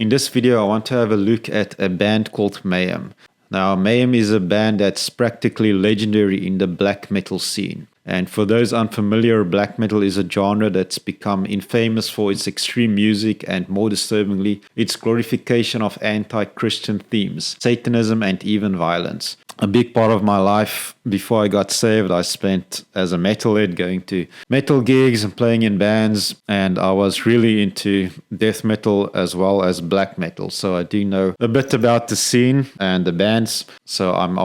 In this video I want to have a look at a band called Mayhem. Now Mayhem is a band that's practically legendary in the black metal scene. And for those unfamiliar, black metal is a genre that's become infamous for its extreme music and, more disturbingly, its glorification of anti-Christian themes, Satanism and even violence. A big part of my life before I got saved, I spent as a metalhead going to metal gigs and playing in bands, and I was really into death metal as well as black metal. So I do know a bit about the scene and the bands. So I'm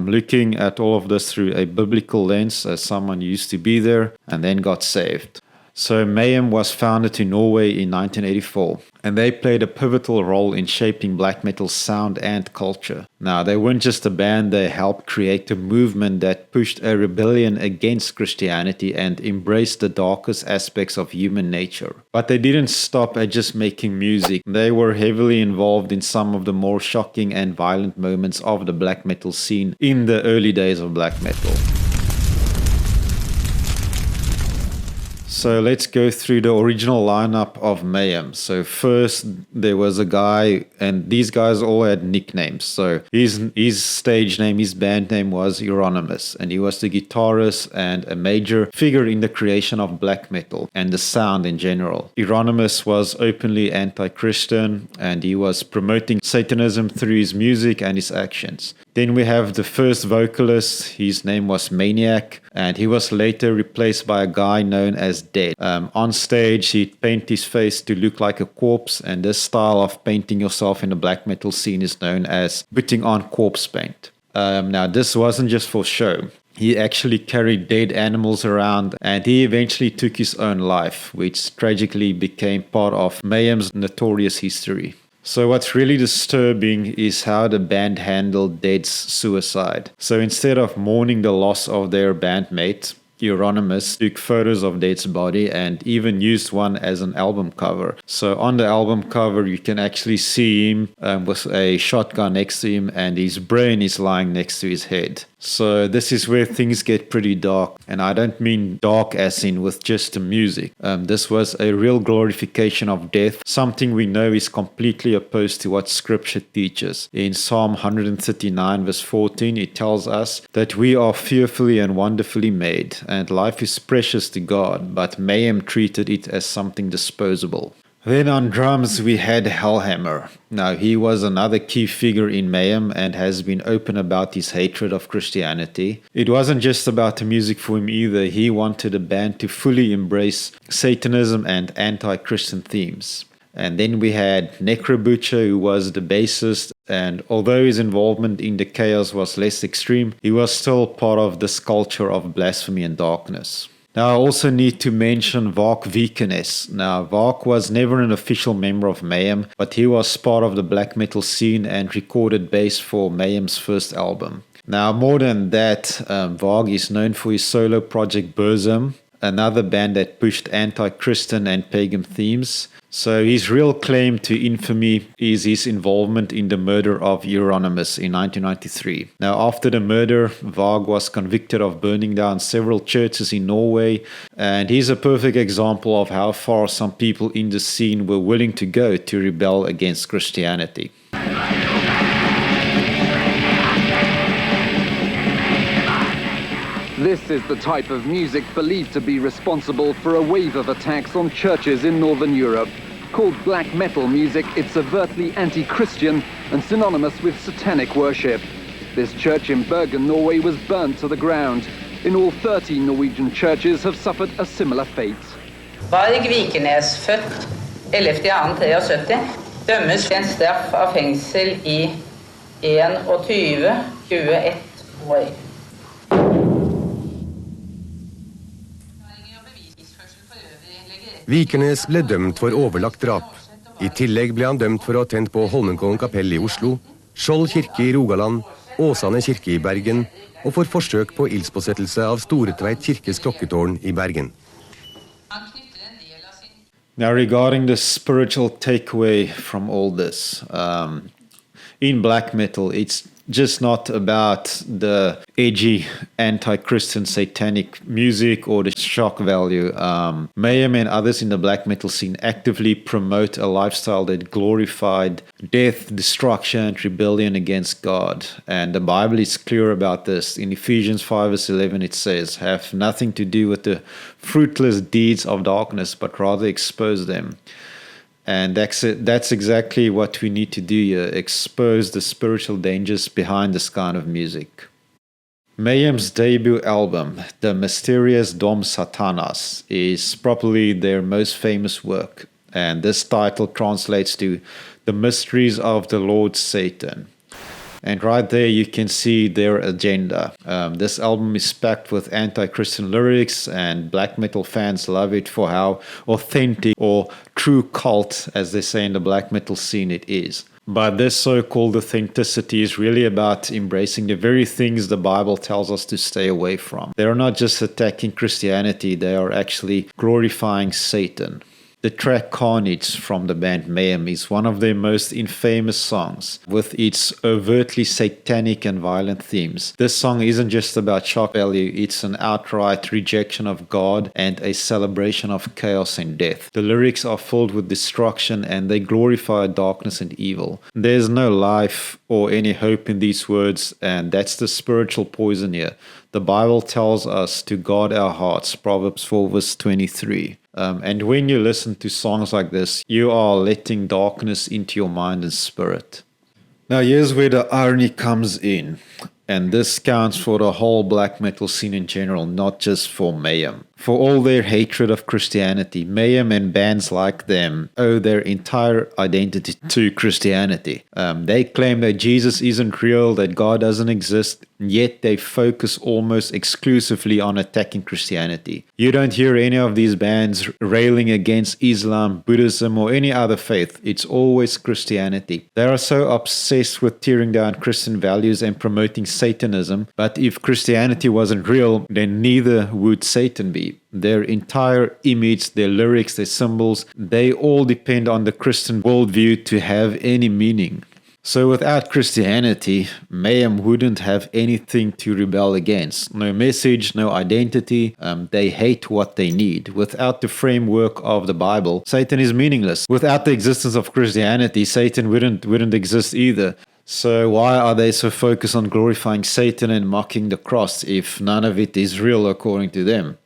looking at all of this through a biblical lens as someone who used to be there and then got saved. So Mayhem was founded in Norway in 1984, and they played a pivotal role in shaping black metal's sound and culture. Now, they weren't just a band, they helped create a movement that pushed a rebellion against Christianity and embraced the darkest aspects of human nature. But they didn't stop at just making music. They were heavily involved in some of the more shocking and violent moments of the black metal scene in the early days of black metal. So let's go through the original lineup of Mayhem. So first there was a guy, and these guys all had nicknames. So his stage name, his band name was Euronymous, and he was the guitarist and a major figure in the creation of black metal and the sound in general. Euronymous was openly anti-Christian, and he was promoting Satanism through his music and his actions. Then we have the first vocalist. His name was Maniac, and he was later replaced by a guy known as Dead. On stage, he'd paint his face to look like a corpse, and this style of painting yourself in the black metal scene is known as putting on corpse paint. Now, this wasn't just for show. He actually carried dead animals around, and he eventually took his own life, which tragically became part of Mayhem's notorious history. So what's really disturbing is how the band handled Dead's suicide. So instead of mourning the loss of their bandmate, Euronymous took photos of Dead's body and even used one as an album cover. So on the album cover you can actually see him with a shotgun next to him, and his brain is lying next to his head. So this is where things get pretty dark, and I don't mean dark as in with just the music. This was a real glorification of death, something we know is completely opposed to what scripture teaches. In Psalm 139 verse 14 it tells us that we are fearfully and wonderfully made, and life is precious to God, but Mayhem treated it as something disposable. Then on drums we had Hellhammer. Now he was another key figure in Mayhem and has been open about his hatred of Christianity. It wasn't just about the music for him either. He wanted the band to fully embrace Satanism and anti-Christian themes. And then we had Necrobutcher, who was the bassist, and although his involvement in the chaos was less extreme, he was still part of this culture of blasphemy and darkness. Now I also need to mention Vark Vikernes. Now Vark was never an official member of Mayhem, but he was part of the black metal scene and recorded bass for Mayhem's first album. Now more than that, Vark is known for his solo project Burzum, another band that pushed anti-Christian and pagan themes. So his real claim to infamy is his involvement in the murder of Euronymous in 1993. Now after the murder, Varg was convicted of burning down several churches in Norway, and he's a perfect example of how far some people in the scene were willing to go to rebel against Christianity. This is the type of music believed to be responsible for a wave of attacks on churches in Northern Europe. Called black metal music, it's overtly anti-Christian and synonymous with satanic worship. This church in Bergen, Norway was burnt to the ground. In all, 30 Norwegian churches have suffered a similar fate. Varg Vikernes, født 11.2.73, dømmes til en straff av fengsel i 21 år. Vikernes ble dømt for overlagt drap. I tillegg ble han dømt for å ha tent på Holmenkollen kapell i Oslo, Skjold kirke i Rogaland, Åsane kirke i Bergen, og for forsøk på ildspåsettelse av Storetveit kirkes klokketårn i Bergen. Now regarding the spiritual takeaway from all this, in black metal, it's just not about the edgy anti-Christian satanic music or the shock value. Mayhem and others in the black metal scene actively promote a lifestyle that glorified death, destruction, and rebellion against God. And the Bible is clear about this. In Ephesians 5 verse 11 it says, "Have nothing to do with the fruitless deeds of darkness, but rather expose them." And that's exactly what we need to do here, expose the spiritual dangers behind this kind of music. Mayhem's debut album, The Mysterious Dom Satanas, is probably their most famous work, and this title translates to The Mysteries of the Lord Satan. And right there you can see their agenda. This album is packed with anti-Christian lyrics, and black metal fans love it for how authentic or true cult, as they say in the black metal scene, it is. But this so-called authenticity is really about embracing the very things the Bible tells us to stay away from. They are not just attacking Christianity, they are actually glorifying Satan. The track Carnage from the band Mayhem is one of their most infamous songs, with its overtly satanic and violent themes. This song isn't just about shock value, it's an outright rejection of God and a celebration of chaos and death. The lyrics are filled with destruction and they glorify darkness and evil. There's no life or any hope in these words, and that's the spiritual poison here. The Bible tells us to guard our hearts, Proverbs 4 verse 23. And when you listen to songs like this, you are letting darkness into your mind and spirit. Now here's where the irony comes in. And this counts for the whole black metal scene in general, not just for Mayhem. For all their hatred of Christianity, Mayhem and bands like them owe their entire identity to Christianity. They claim that Jesus isn't real, that God doesn't exist, yet they focus almost exclusively on attacking Christianity. You don't hear any of these bands railing against Islam, Buddhism, or any other faith. It's always Christianity. They are so obsessed with tearing down Christian values and promoting Satanism, but if Christianity wasn't real, then neither would Satan be. Their entire image, their lyrics, their symbols, they all depend on the Christian worldview to have any meaning. So without Christianity, Mayhem wouldn't have anything to rebel against. No message, no identity. They hate what they need. Without the framework of the Bible, Satan is meaningless. Without the existence of Christianity, Satan wouldn't exist either. So why are they so focused on glorifying Satan and mocking the cross if none of it is real according to them?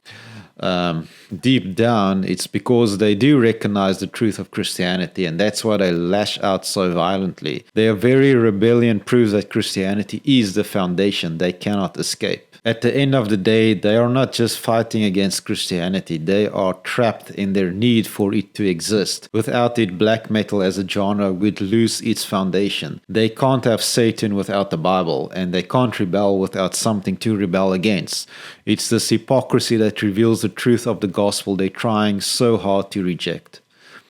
Deep down, it's because they do recognize the truth of Christianity, and that's why they lash out so violently. Their very rebellion proves that Christianity is the foundation they cannot escape. At the end of the day, they are not just fighting against Christianity, they are trapped in their need for it to exist. Without it, black metal as a genre would lose its foundation. They can't have Satan without the Bible, and they can't rebel without something to rebel against. It's this hypocrisy that reveals the truth of the gospel they're trying so hard to reject.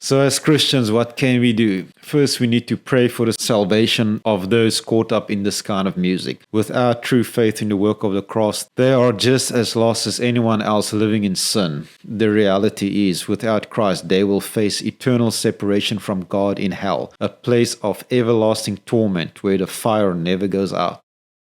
So as Christians, what can we do? First, we need to pray for the salvation of those caught up in this kind of music. Without true faith in the work of the cross, they are just as lost as anyone else living in sin. The reality is, without Christ, they will face eternal separation from God in hell, a place of everlasting torment where the fire never goes out.